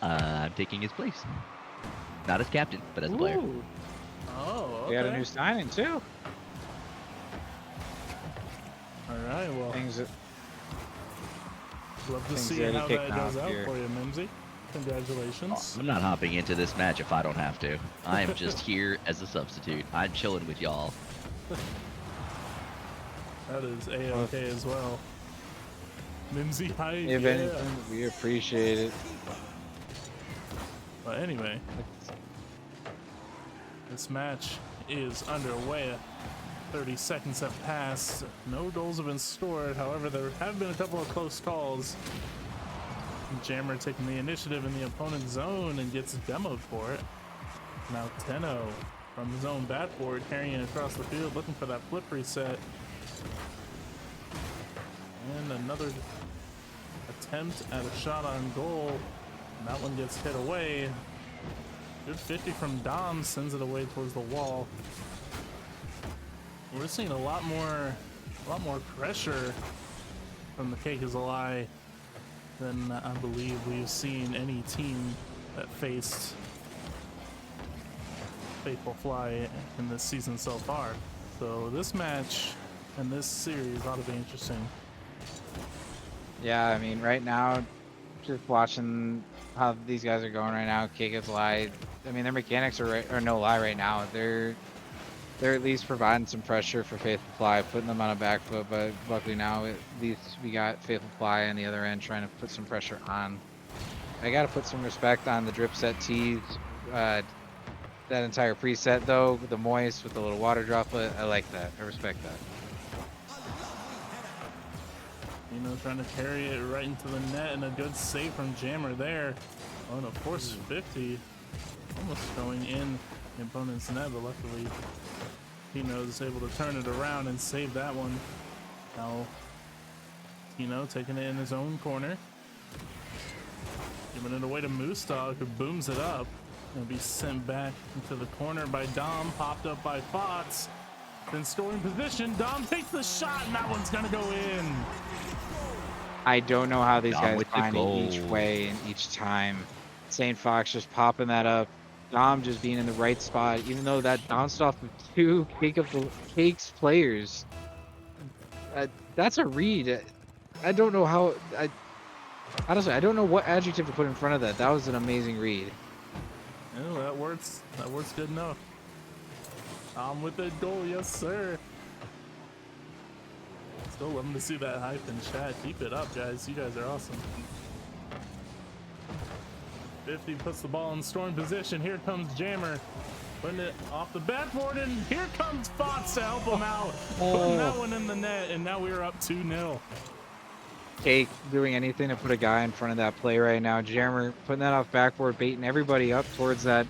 I'm taking his place. Not as captain, but as a player. Ooh. Oh, We got a okay. new signing too. All right, well, Things that love to things see already how kicking that goes off out here. for you, Mimsy. Congratulations. I'm not hopping into this match if I don't have to. I am just here as a substitute. I'm chilling with y'all. That is Well, A-okay as well. Mimsy hype, if yeah. anything, we appreciate it. But anyway, this match is underway. 30 seconds have passed. No goals have been scored. However, there have been a couple of close calls. Jammer taking the initiative in the opponent's zone and gets demoed for it. Now Tenno from his own backboard carrying it across the field, looking for that flip reset. And another attempt at a shot on goal. And that one gets hit away. Good 50 from Dom, sends it away towards the wall. We're seeing a lot more pressure from TheCakeIsaLie than I believe we've seen any team that faced Faithful Fly in this season so far. So this match and this series ought to be interesting. Yeah, I mean, right now, just watching how these guys are going right now, TheCakeIsaLie, I mean, their mechanics are no lie right now. They're at least providing some pressure for Faithful Fly, putting them on a back foot, but luckily now at least we got Faithful Fly on the other end trying to put some pressure on. I gotta put some respect on the drip set tees. That entire preset though, the moist with the little water droplet, I like that. I respect that. You know, trying to carry it right into the net, and a good save from Jammer there. On a force 50, almost going in the opponent's net, but luckily Tino is able to turn it around and save that one. Now Tino taking it in his own corner, giving it away to Moose Dog, who booms it up. Gonna be sent back into the corner by Dom, popped up by Fox. Then scoring position, Dom takes the shot, and that one's gonna go in. I don't know how these Dom guys with the find it each goal. way and each time. St. Fox just popping that up. Dom just being in the right spot, even though that bounced off of two Cakes players. That's a read. I don't know how. Honestly, I don't know what adjective to put in front of that. That was an amazing read. Oh, that works. That works good enough. Dom with the goal, yes sir. Still loving to see that hype in chat. Keep it up, guys. You guys are awesome. 50 puts the ball in scoring position. Here comes Jammer, putting it off the backboard, and here comes Fox to help him out. Putting that one in the net, and now we're up 2-0. Cake doing anything to put a guy in front of that play right now. Jammer putting that off backboard, baiting everybody up towards that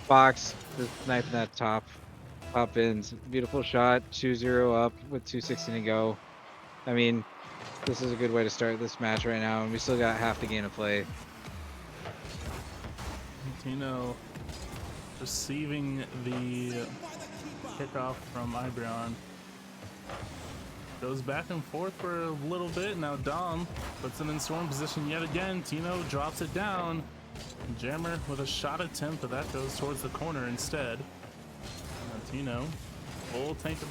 box, just sniping that top ends. Beautiful shot, 2-0 up with 2:16 to go. I mean, this is a good way to start this match right now, and we still got half the game to play. Tino receiving the kickoff from Ibreon. Goes back and forth for a little bit. Now Dom puts it in storm position yet again. Tino drops it down. Jammer with a shot attempt, but that goes towards the corner instead. Now Tino, full tank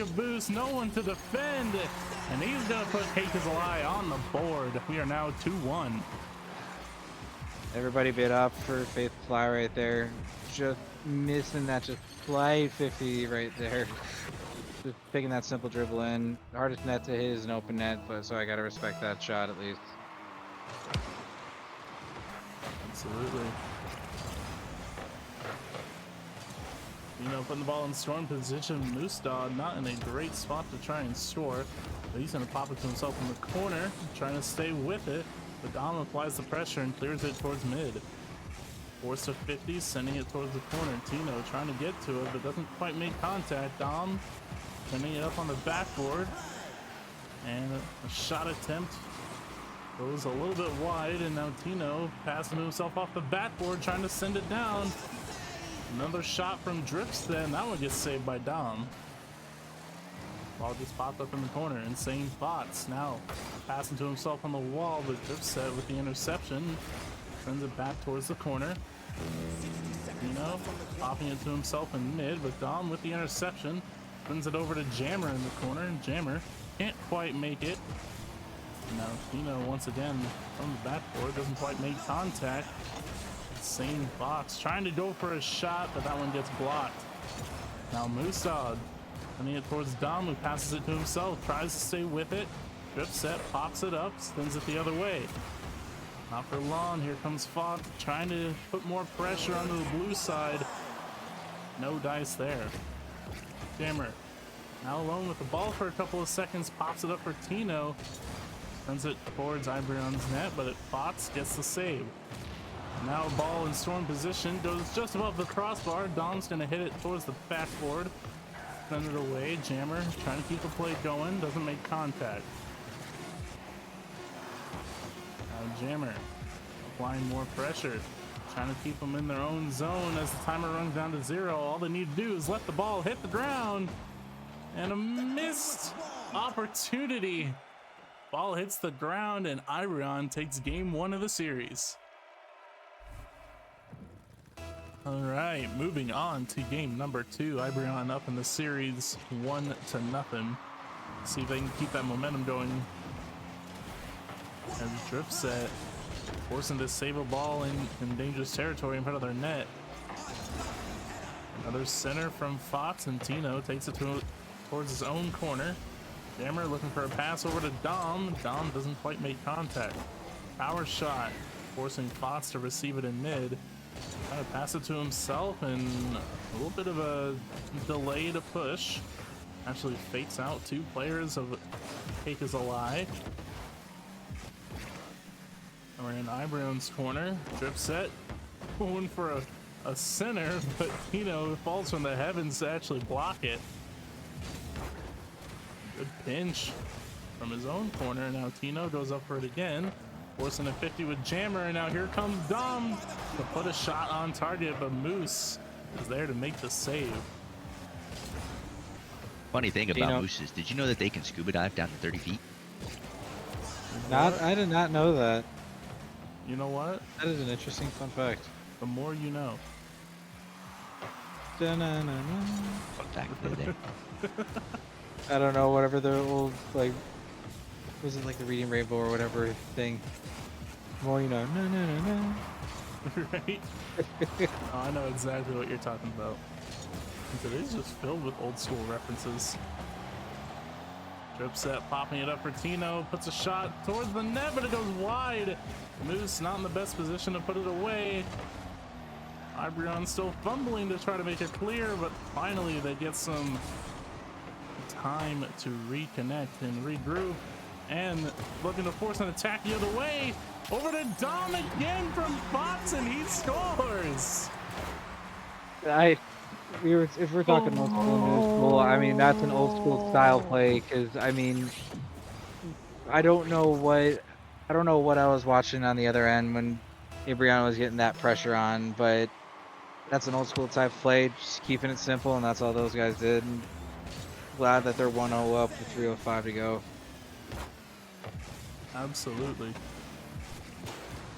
of boost, no one to defend, and he's gonna put TheCakeIsaLie on the board. We are now 2-1. Everybody bid up for Faithful Fly right there. Just missing that just slight 50 right there. Just taking that simple dribble in. The hardest net to hit is an open net, but so I gotta respect that shot at least. Absolutely. You know, putting the ball in storm position. Moose Dog not in a great spot to try and score, but he's gonna pop it to himself in the corner, trying to stay with it. But Dom applies the pressure and clears it towards mid. Force of 50, sending it towards the corner. Tino trying to get to it, but doesn't quite make contact. Dom sending it up on the backboard. And a shot attempt goes a little bit wide, and now Tino passing himself off the backboard, trying to send it down. Another shot from Dripstead, that one gets saved by Dom. Ball just popped up in the corner. Insane thoughts now passing to himself on the wall, but Dripstead with the interception. Sends it back towards the corner. Tino popping it to himself in mid, but Dom with the interception. Sends it over to Jammer in the corner, and Jammer can't quite make it. Now Tino once again from the backboard doesn't quite make contact. Same box trying to go for a shot, but that one gets blocked. Now Musad sending it towards Dom, who passes it to himself, tries to stay with it. Drip set, pops it up, spins it the other way. Not for long. Here comes Fox trying to put more pressure onto the blue side. No dice there. Jammer now alone with the ball for a couple of seconds, pops it up for Tino. Sends it towards Ibreon's net, but Fox gets the save. Now ball in storm position, goes just above the crossbar. Dom's gonna hit it towards the backboard. Send it away. Jammer trying to keep the play going, doesn't make contact. Now Jammer applying more pressure, trying to keep them in their own zone as the timer runs down to 0. All they need to do is let the ball hit the ground, and a missed opportunity. Ball hits the ground, and Ibreon takes game 1 of the series. All right, moving on to game number 2. Ibreon up in the series 1-0. See if they can keep that momentum going. As Drip set forcing to save a ball in dangerous territory in front of their net. Another center from Fox, and Tino takes it towards his own corner. Jammer looking for a pass over to Dom. Dom doesn't quite make contact. Power shot, forcing Fox to receive it in mid. Trying to pass it to himself, and a little bit of a delay to push. Actually fakes out 2 players of TheCakeIsaLie. And we're in Ibreon's corner. Drip set, going for a center, but Tino falls from the heavens to actually block it. Good pinch from his own corner. Now Tino goes up for it again, forcing a 50 with Jammer, and now here comes Dom to put a shot on target, but Moose is there to make the save. Funny thing about mooses, did you know that they can scuba dive down to 30 feet? I did not know that. You know what? That is an interesting fun fact. The more you know. Fun fact of the day. I don't know, whatever the old, like, was it like the Reading Rainbow or whatever thing? More you know. No. Right? Oh, I know exactly what you're talking about. Today's just filled with old school references. Drip set popping it up for Tino, puts a shot towards the net, but it goes wide. Moose not in the best position to put it away. Ibreon still fumbling to try to make it clear, but finally they get some time to reconnect and regroup, and looking to force an attack the other way. Over to Dom again from Fox, and he scores. If we're talking old school, I mean, that's an old school style play, because I mean, I don't know what I was watching on the other end when Ibreon was getting that pressure on, but that's an old school type play, just keeping it simple, and that's all those guys did. And glad that they're 1-0 up with 3:05 to go. Absolutely.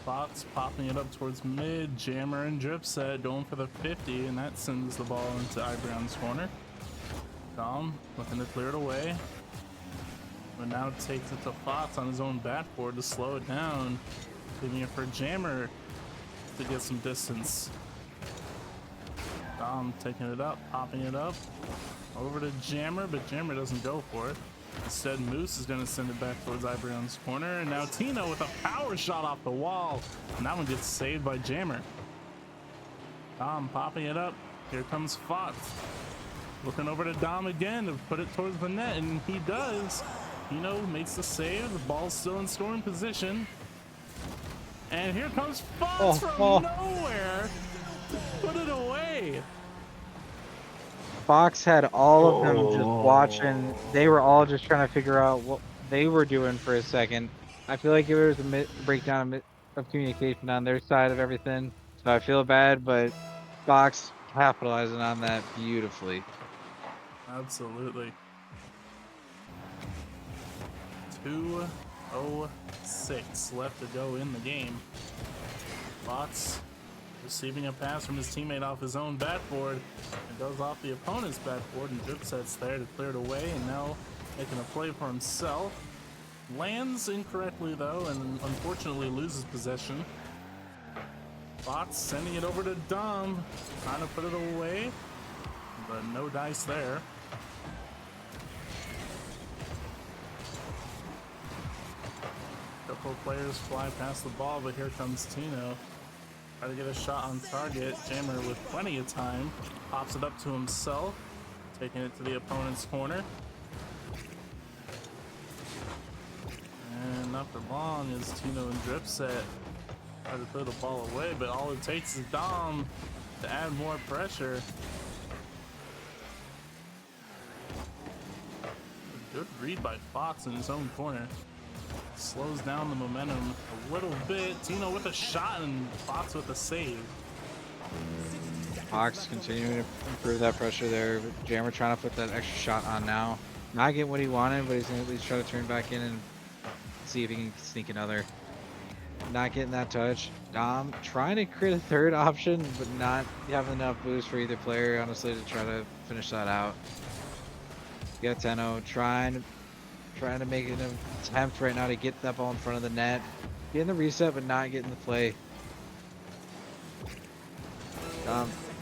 Fox popping it up towards mid. Jammer and Drip set going for the 50, and that sends the ball into Ibreon's corner. Dom looking to clear it away, but now takes it to Fox on his own backboard to slow it down, leaving it for Jammer to get some distance. Dom taking it up, popping it up over to Jammer, but Jammer doesn't go for it. Instead, Moose is going to send it back towards Ibreon's corner, and now Tino with a power shot off the wall, and that one gets saved by Jammer. Dom popping it up. Here comes Fox, looking over to Dom again to put it towards the net, and he does. Tino makes the save. The ball's still in scoring position, and here comes Fox from nowhere to put it away. Fox had all of them just watching. They were all just trying to figure out what they were doing for a second. I feel like it was a breakdown of communication on their side of everything. So I feel bad, but Fox capitalizing on that beautifully. Absolutely. 2:06 left to go in the game. Fox receiving a pass from his teammate off his own backboard. It goes off the opponent's backboard, and Dripset's there to clear it away, and now making a play for himself. Lands incorrectly though, and unfortunately loses possession. Fox sending it over to Dom, trying to put it away, but no dice there. Couple of players fly past the ball, but here comes Tino. Try to get a shot on target. Jammer with plenty of time pops it up to himself, taking it to the opponent's corner. And not for long as Tino and Dripset try to throw the ball away, but all it takes is Dom to add more pressure. A good read by Fox in his own corner. Slows down the momentum a little bit. Tino with a shot and Fox with a save. Fox continuing to improve that pressure there. Jammer trying to put that extra shot on now. Not getting what he wanted, but he's going to at least try to turn back in and see if he can sneak another. Not getting that touch. Dom trying to create a third option, but not having enough boost for either player, honestly, to try to finish that out. Got Tenno trying to make an attempt right now to get that ball in front of the net. Getting the reset, but not getting the play.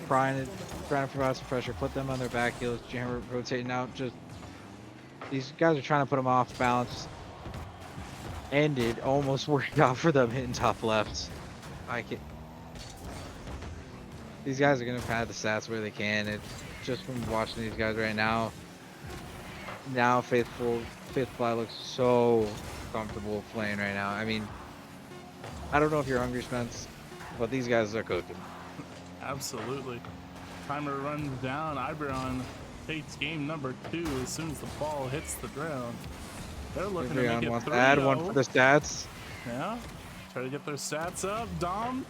Trying to provide some pressure, put them on their back heels. Jammer rotating out. Just these guys are trying to put them off balance. And it almost worked out for them hitting top left. These guys are gonna pad the stats where they can. It just from watching these guys right now. Now Faithful Fly looks so comfortable playing right now. I mean, I don't know if you're hungry, Spence, but these guys are cooking. Absolutely. Timer runs down. Ibreon takes game number 2 as soon as the ball hits the ground. They're looking to make it 3-0. Add one for the stats. Yeah. Try to get their stats up. Dom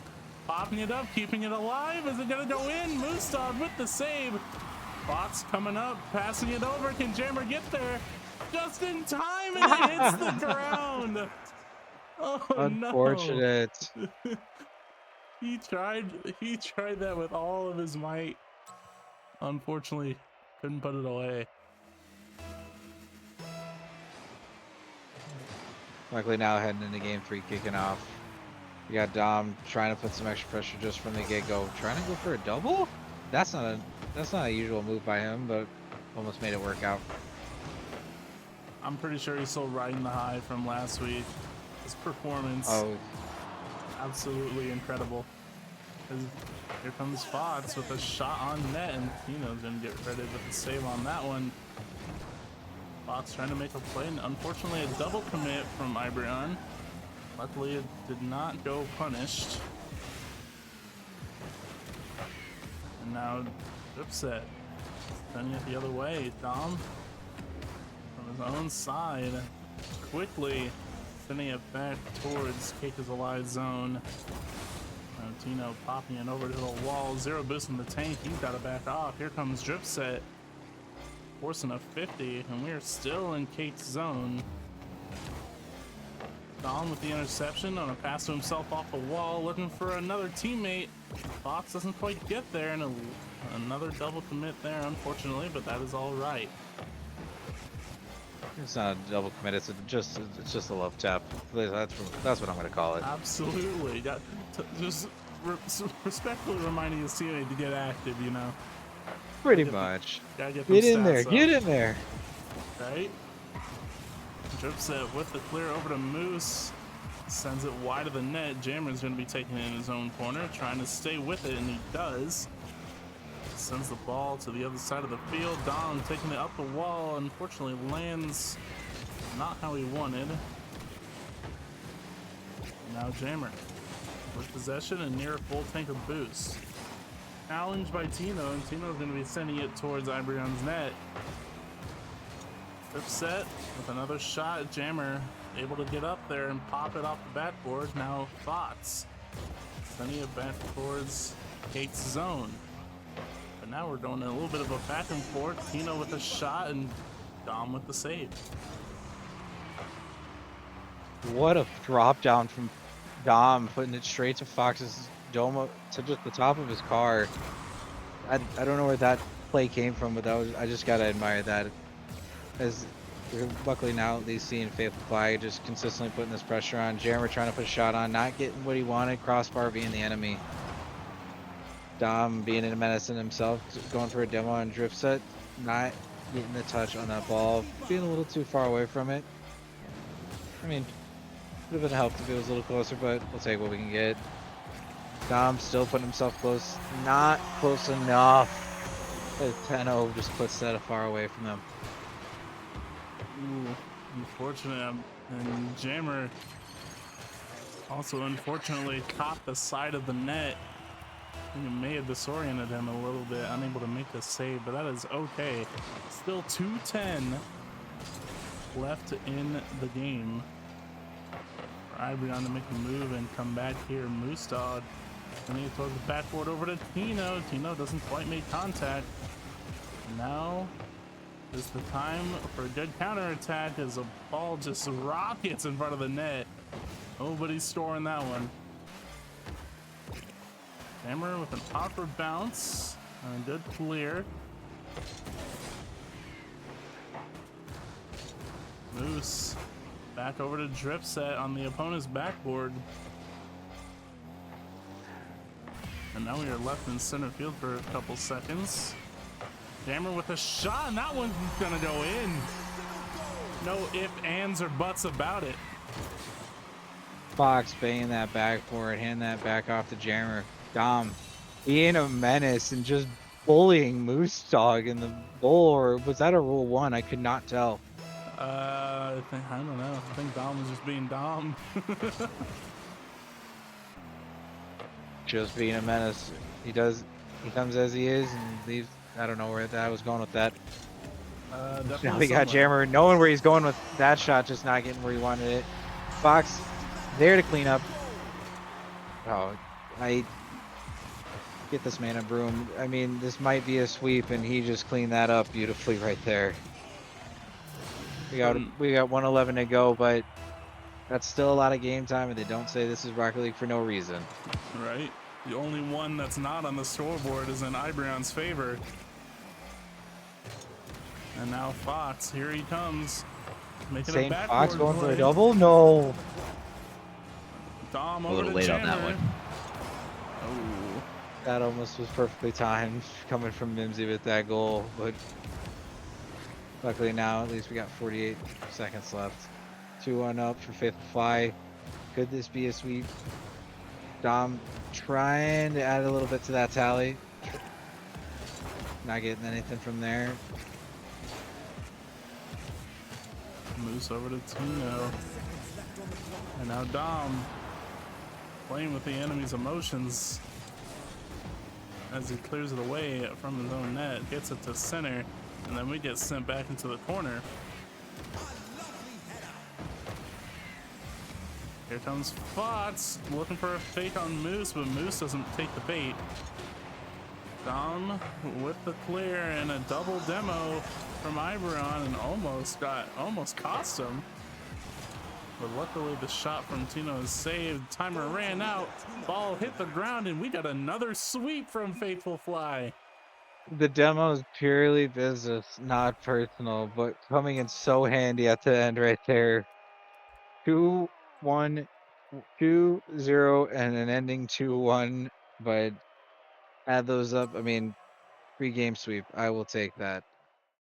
popping it up, keeping it alive. Is it going to go in? Moostad with the save. Fox coming up, passing it over. Can Jammer get there? Just in time, and it hits the ground. Oh, unfortunate. No. He tried that with all of his might. Unfortunately, couldn't put it away. Luckily now heading into game 3, kicking off. You got Dom trying to put some extra pressure just from the get-go. Trying to go for a double? That's not a usual move by him, but almost made it work out. I'm pretty sure he's still riding the high from last week. His performance, absolutely incredible. Here comes Fox with a shot on net, and Tino's gonna get credit with the save on that one. Fox trying to make a play, and unfortunately a double commit from Ibreon. Luckily it did not go punished. And now Dripset sending it the other way. Dom from his own side, quickly sending it back towards TheCakeIsaLie zone. Tino popping it over to the wall. Zero boost in the tank. He's got to back off. Here comes Dripset, forcing a 50, and we are still in Kate's zone. Dom with the interception on a pass to himself off the wall, looking for another teammate. Fox doesn't quite get there, and another double commit there, unfortunately, but that is all right. It's not a double commit. It's just a love tap. That's what I'm gonna call it. Absolutely. Just respectfully reminding his teammate to get active, you know. Pretty much. Gotta get in there. up. Get in there. Right. Dripset with the clear over to Moose. Sends it wide of the net. Jammer's going to be taking it in his own corner, trying to stay with it, and he does. Sends the ball to the other side of the field. Dom taking it up the wall. Unfortunately, lands not how he wanted. Now Jammer with possession and near a full tank of boost. Challenged by Tino, and Tino's going to be sending it towards Ibreon's net. Dripset with another shot. Jammer able to get up there and pop it off the backboard. Now Fox sending it back towards Kate's zone. But now we're going a little bit of a back and forth. Tino with a shot and Dom with the save. What a drop down from Dom putting it straight to Fox's dome to just the top of his car. I don't know where that play came from, but that was I just gotta admire that. As we're luckily now at least seeing Faithful Fly just consistently putting this pressure on. Jeremy trying to put a shot on, not getting what he wanted. Crossbar being the enemy. Dom being a menace in himself, going for a demo on drift set, not getting the touch on that ball, being a little too far away from it. I mean, would have been helped if it was a little closer, but we'll take what we can get. Dom still putting himself close, not close enough. But 10-0 just puts that far away from them. Ooh, unfortunate. And Jammer also unfortunately caught the side of the net. I think it may have disoriented him a little bit, unable to make the save, but that is okay. Still 2:10 left in the game. For Ibreon to make a move and come back here. Moose Dog sending it towards the backboard over to Tino. Tino doesn't quite make contact. Now is the time for a good counterattack as a ball just rockets in front of the net. Nobody's storing that one. Hammer with an awkward bounce and a good clear. Moose back over to drip set on the opponent's backboard. And now we are left in center field for a couple seconds. Hammer with a shot, and that one's gonna go in. No ifs, ands, or buts about it. Fox banging that backboard, hand that back off to Jammer. Dom being a menace and just bullying Moose Dog in the goal, or was that a rule 1? I could not tell. I don't know. I think Dom was just being Dom. Just being a menace. He comes as he is and leaves. I don't know where I was going with that. Definitely Now we got somewhere. Jammer knowing where he's going with that shot, just not getting where he wanted it. Fox there to clean up. Oh, I get this man a broom. I mean, this might be a sweep, and he just cleaned that up beautifully right there. We got 1:11 to go, but that's still a lot of game time, and they don't say this is Rocket League for no reason. Right? The only one that's not on the scoreboard is in Ibreon's favor. And now Fox, here he comes. Making a Saint backboard Fox going for a play. double? No. Dom A over little to late Jammer. on that one. Oh, That almost was perfectly timed coming from Mimsy with that goal, but luckily now at least we got 48 seconds left. 2-1 up for Faithful Fly. Could this be a sweep? Dom trying to add a little bit to that tally. Not getting anything from there. Moose over to Tino. And now Dom playing with the enemy's emotions as he clears it away from his own net, gets it to center, and then we get sent back into the corner. Here comes Fox looking for a fake on Moose, but Moose doesn't take the bait. Dom with the clear and a double demo from Ibreon, and almost cost him. But luckily the shot from Tino is saved. Timer ran out. Ball hit the ground, and we got another sweep from Faithful Fly. The demo is purely business, not personal, but coming in so handy at the end right there. 2-1, 2-0, and an ending 2-1, but add those up. I mean, 3-game sweep. I will take that.